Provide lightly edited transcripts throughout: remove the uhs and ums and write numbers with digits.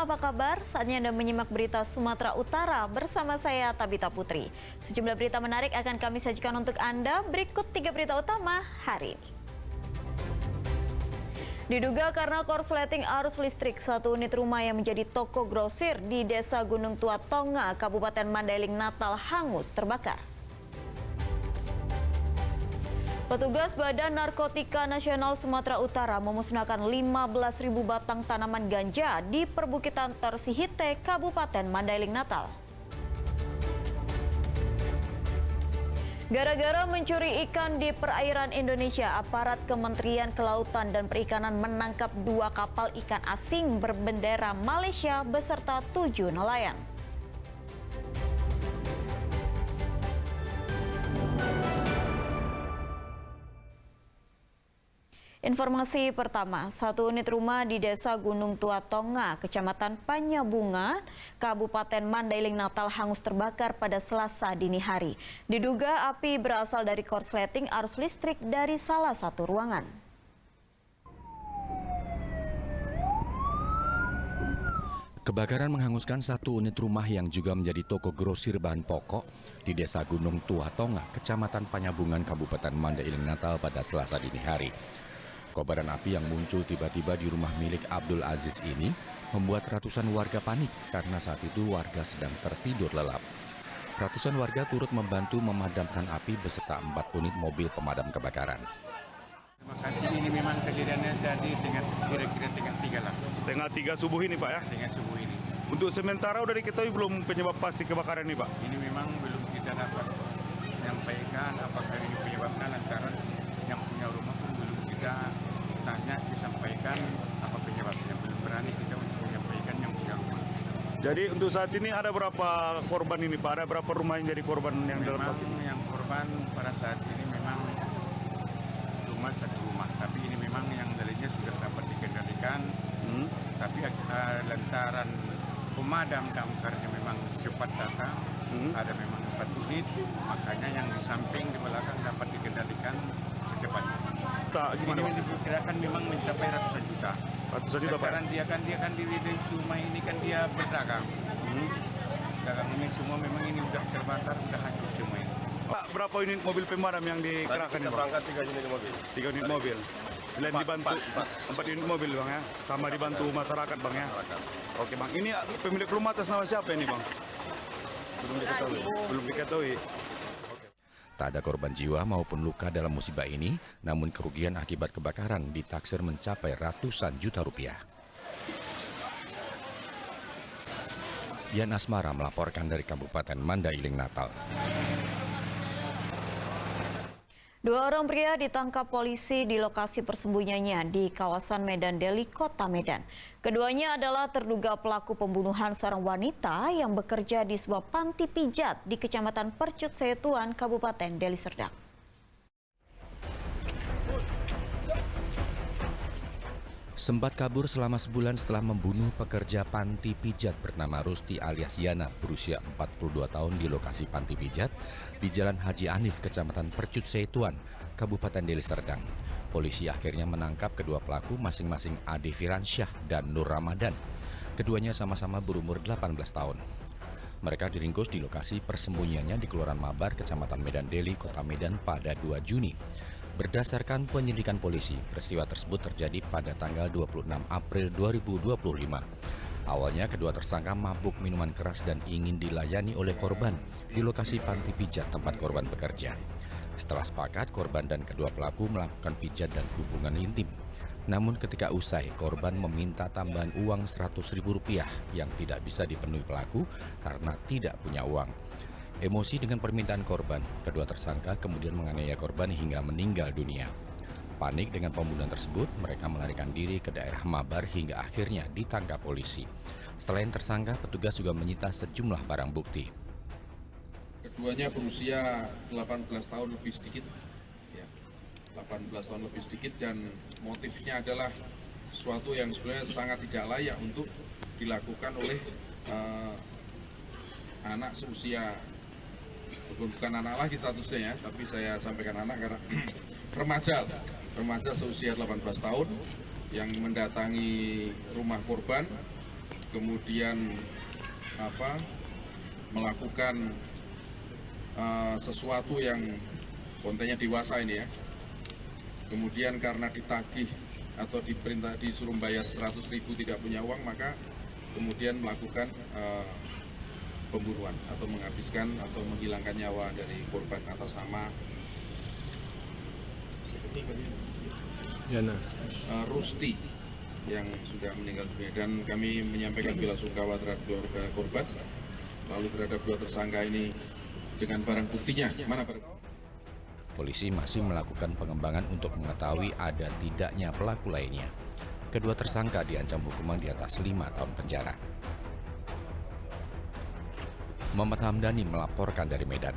apa kabar? Saatnya Anda menyimak berita Sumatera Utara bersama saya Tabita Putri. Sejumlah berita menarik akan kami sajikan untuk Anda. Berikut 3 berita utama hari ini. Diduga karena korsleting arus listrik, satu unit rumah yang menjadi toko grosir di Desa Gunung Tua Tonga, Kabupaten Mandailing, Natal hangus terbakar. Petugas Badan Narkotika Nasional Sumatera Utara memusnahkan 15.000 batang tanaman ganja di perbukitan Torsihite, Kabupaten Mandailing, Natal. Gara-gara mencuri ikan di perairan Indonesia, aparat Kementerian Kelautan dan Perikanan menangkap 2 kapal ikan asing berbendera Malaysia beserta 7 nelayan. Informasi pertama, satu unit rumah di Desa Gunung Tua Tonga, Kecamatan Panyabunga, Kabupaten Mandailing, Natal hangus terbakar pada Selasa dini hari. Diduga api berasal dari korsleting arus listrik dari salah satu ruangan. Kebakaran menghanguskan satu unit rumah yang juga menjadi toko grosir bahan pokok di Desa Gunung Tua Tonga, Kecamatan Panyabungan, Kabupaten Mandailing, Natal pada Selasa dini hari. Kobaran api yang muncul tiba-tiba di rumah milik Abdul Aziz ini membuat ratusan warga panik karena saat itu warga sedang tertidur lelap. Ratusan warga turut membantu memadamkan api beserta 4 unit mobil pemadam kebakaran. Terima kasih, ini memang kejadiannya jadi dengan kira-kira tengah 3 lah. Tengah 3 subuh ini Pak ya? Tengah subuh ini. Untuk sementara udah diketahui belum penyebab pasti kebakaran ini Pak? Ini memang belum kita dapat menyampaikan apakah ini penyebabnya lantaran yang punya rumah pun belum kita tanya, disampaikan apa penyebabnya. Belum berani kita untuk menyampaikan yang punya rumah. Jadi untuk saat ini ada berapa korban ini Pak? Ada berapa rumah yang jadi korban yang dalam Memang ini? yang korban pada saat ini memang cuma 1 rumah. Tapi ini memang yang lainnya sudah dapat dikendalikan. Tapi lantaran pemadam damkarnya memang cepat datang, ada memang 4 unit, makanya yang di samping di belakang dapat dikendalikan secepatnya. Gimana Ini Pak? diperkirakan memang mencapai ratusan juta. Ratusan juta Pak? Lantaran dia kan di rumah ini kan dia berdagang. Dagang ini semua memang ini udah terbakar, udah hancur semua ini. Pak, berapa unit mobil pemadam yang dikerahkan ini Pak? Berangkat 3 unit mobil. 3 unit mobil. Selain dibantu 4 unit mobil Bang ya? Sama dibantu masyarakat Bang ya? Oke Bang, ini pemilik rumah atas nama siapa ini Bang? Belum diketahui. Belum diketahui. Tak ada korban jiwa maupun luka dalam musibah ini, namun kerugian akibat kebakaran ditaksir mencapai ratusan juta rupiah. Yan Asmara melaporkan dari Kabupaten Mandailing, Natal. 2 orang pria ditangkap polisi di lokasi persembunyiannya di kawasan Medan Deli, Kota Medan. Keduanya adalah terduga pelaku pembunuhan seorang wanita yang bekerja di sebuah panti pijat di Kecamatan Percut Setuan, Kabupaten Deli Serdang. Sempat kabur selama sebulan setelah membunuh pekerja panti pijat bernama Rusti alias Yana berusia 42 tahun di lokasi panti pijat di Jalan Haji Anif, Kecamatan Percut Setuan, Kabupaten Deli Serdang. Polisi akhirnya menangkap kedua pelaku masing-masing Ade Firansyah dan Nur Ramadan. Keduanya sama-sama berumur 18 tahun. Mereka diringkus di lokasi persembunyiannya di Kelurahan Mabar, Kecamatan Medan Deli, Kota Medan pada 2 Juni. Berdasarkan penyelidikan polisi, peristiwa tersebut terjadi pada tanggal 26 April 2025. Awalnya kedua tersangka mabuk minuman keras dan ingin dilayani oleh korban di lokasi panti pijat tempat korban bekerja. Setelah sepakat, korban dan kedua pelaku melakukan pijat dan hubungan intim. Namun ketika usai, korban meminta tambahan uang Rp100.000 yang tidak bisa dipenuhi pelaku karena tidak punya uang. Emosi dengan permintaan korban, kedua tersangka kemudian menganiaya korban hingga meninggal dunia. Panik dengan pembunuhan tersebut, mereka melarikan diri ke daerah Mabar hingga akhirnya ditangkap polisi. Selain tersangka, petugas juga menyita sejumlah barang bukti. Keduanya berusia 18 tahun lebih sedikit, ya, 18 tahun lebih sedikit, dan motifnya adalah sesuatu yang sebenarnya sangat tidak layak untuk dilakukan oleh anak seusia, bukan anak lagi statusnya ya, tapi saya sampaikan anak karena remaja seusia 18 tahun yang mendatangi rumah korban kemudian melakukan sesuatu yang kontennya dewasa ini ya. Kemudian karena ditagih atau diperintah disuruh bayar 100.000 tidak punya uang, maka kemudian melakukan pembunuhan atau menghabiskan atau menghilangkan nyawa dari korban atas nama Rusti yang sudah meninggal dunia, dan kami menyampaikan bela sungkawa terhadap keluarga korban. Lalu terhadap dua tersangka ini dengan barang buktinya, mana barang? Polisi masih melakukan pengembangan untuk mengetahui ada tidaknya pelaku lainnya. Kedua tersangka diancam hukuman di atas 5 tahun penjara. Muhammad Hamdani melaporkan dari Medan.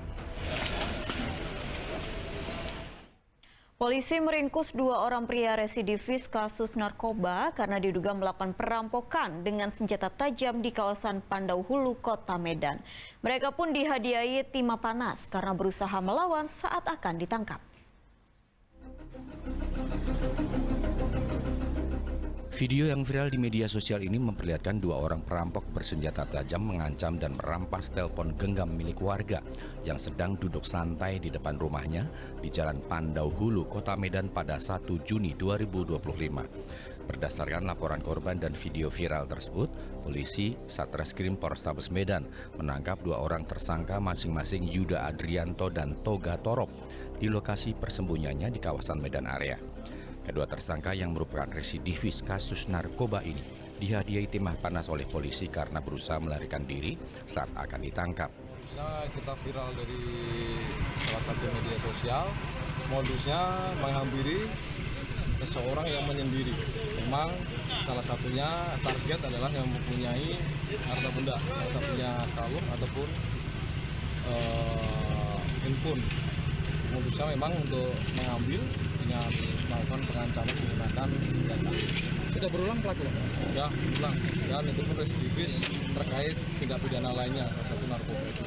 Polisi meringkus 2 orang pria residivis kasus narkoba karena diduga melakukan perampokan dengan senjata tajam di kawasan Pandau Hulu, Kota Medan. Mereka pun dihadiahi timah panas karena berusaha melawan saat akan ditangkap. Video yang viral di media sosial ini memperlihatkan 2 orang perampok bersenjata tajam mengancam dan merampas telepon genggam milik warga yang sedang duduk santai di depan rumahnya di Jalan Pandau Hulu, Kota Medan pada 1 Juni 2025. Berdasarkan laporan korban dan video viral tersebut, polisi Satreskrim Polrestabes Medan menangkap 2 orang tersangka masing-masing Yuda Adrianto dan Toga Torop di lokasi persembunyiannya di kawasan Medan area. Kedua tersangka yang merupakan residivis kasus narkoba ini dihadiahi timah panas oleh polisi karena berusaha melarikan diri saat akan ditangkap. Kita viral dari salah satu media sosial, modusnya menghampiri seseorang yang menyendiri. Memang salah satunya target adalah yang mempunyai harta benda, salah satunya kalung ataupun handphone. Modusnya memang untuk mengambil dengan melakukan pengancaman menggunakan senjata. Sudah berulang pelaku? Sudah berulang, dan itu pun residivis terkait tindak pidana lainnya, salah satu narkoba itu.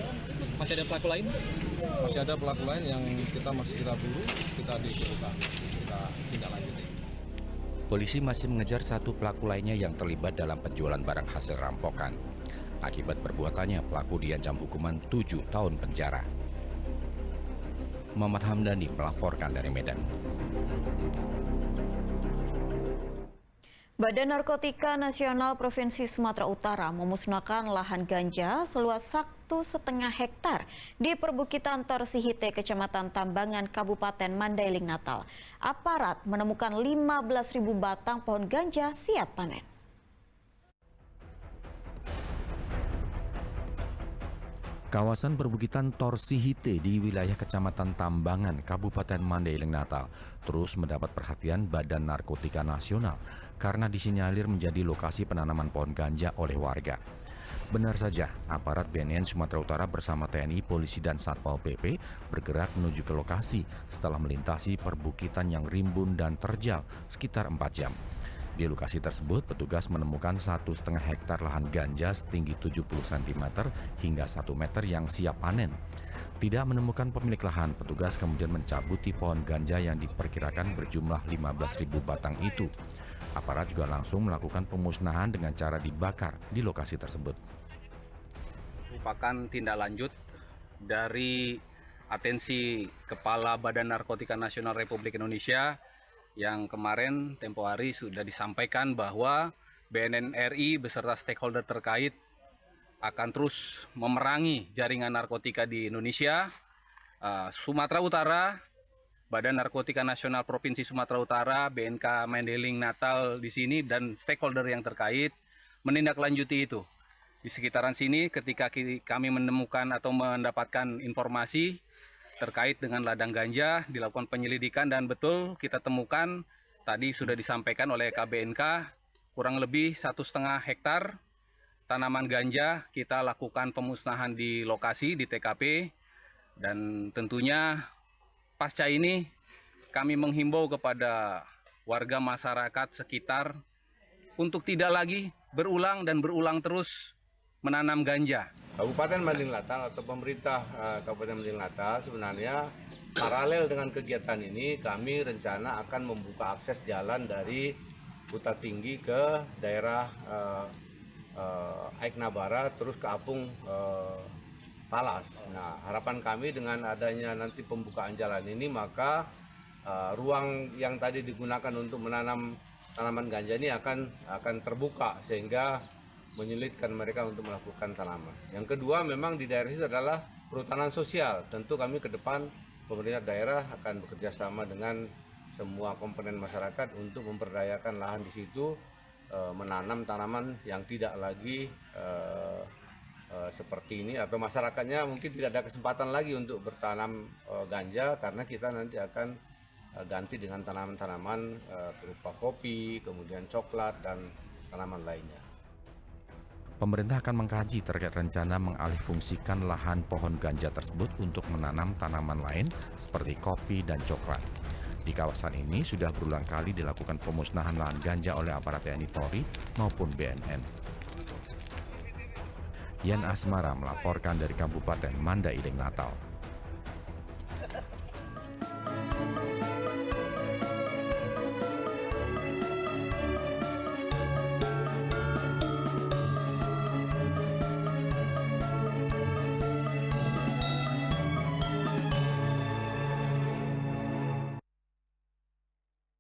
Masih ada pelaku lain? Masih ada pelaku lain yang kita buru, kita dikumpulkan, kita tindak lanjuti. Polisi masih mengejar 1 pelaku lainnya yang terlibat dalam penjualan barang hasil rampokan. Akibat perbuatannya, pelaku diancam hukuman 7 tahun penjara. Muhammad Hamdani melaporkan dari Medan. Badan Narkotika Nasional Provinsi Sumatera Utara memusnahkan lahan ganja seluas 1,5 hektar di perbukitan Torsihite, Kecamatan Tambangan, Kabupaten Mandailing, Natal. Aparat menemukan 15.000 batang pohon ganja siap panen. Kawasan perbukitan Torsihite di wilayah Kecamatan Tambangan, Kabupaten Mandailing, Natal terus mendapat perhatian Badan Narkotika Nasional karena disinyalir menjadi lokasi penanaman pohon ganja oleh warga. Benar saja, aparat BNN Sumatera Utara bersama TNI, polisi, dan Satpol PP bergerak menuju ke lokasi setelah melintasi perbukitan yang rimbun dan terjal sekitar 4 jam. Di lokasi tersebut, petugas menemukan 1,5 hektar lahan ganja setinggi 70 cm hingga 1 meter yang siap panen. Tidak menemukan pemilik lahan, petugas kemudian mencabuti pohon ganja yang diperkirakan berjumlah 15.000 batang itu. Aparat juga langsung melakukan pemusnahan dengan cara dibakar di lokasi tersebut. Merupakan tindak lanjut dari atensi Kepala Badan Narkotika Nasional Republik Indonesia yang kemarin tempo hari sudah disampaikan bahwa BNN RI beserta stakeholder terkait akan terus memerangi jaringan narkotika di Indonesia. Sumatera Utara, Badan Narkotika Nasional Provinsi Sumatera Utara, BNK Mandailing Natal di sini, dan stakeholder yang terkait menindaklanjuti itu. Di sekitaran sini ketika kami menemukan atau mendapatkan informasi terkait dengan ladang ganja, dilakukan penyelidikan dan betul kita temukan tadi sudah disampaikan oleh KBNK kurang lebih 1,5 hektar tanaman ganja. Kita lakukan pemusnahan di lokasi, di TKP, dan tentunya pasca ini kami menghimbau kepada warga masyarakat sekitar untuk tidak lagi berulang dan berulang terus menanam ganja. Kabupaten Mandailing Natal atau pemerintah Kabupaten Mandailing Natal sebenarnya paralel dengan kegiatan ini kami rencana akan membuka akses jalan dari Huta Tinggi ke daerah Aik Nabara terus ke Apung Talas. Nah, harapan kami dengan adanya nanti pembukaan jalan ini, maka ruang yang tadi digunakan untuk menanam tanaman ganja ini akan terbuka sehingga menyulitkan mereka untuk melakukan tanaman. Yang kedua, memang di daerah itu adalah perhutanan sosial. Tentu kami ke depan pemerintah daerah akan bekerja sama dengan semua komponen masyarakat untuk memberdayakan lahan di situ, menanam tanaman yang tidak lagi seperti ini, atau masyarakatnya mungkin tidak ada kesempatan lagi untuk bertanam ganja, karena kita nanti akan ganti dengan tanaman-tanaman berupa kopi, kemudian coklat, dan tanaman lainnya. Pemerintah akan mengkaji terkait rencana mengalihfungsikan lahan pohon ganja tersebut untuk menanam tanaman lain seperti kopi dan coklat. Di kawasan ini sudah berulang kali dilakukan pemusnahan lahan ganja oleh aparat TNI Polri maupun BNN. Yan Asmara melaporkan dari Kabupaten Mandailing, Natal.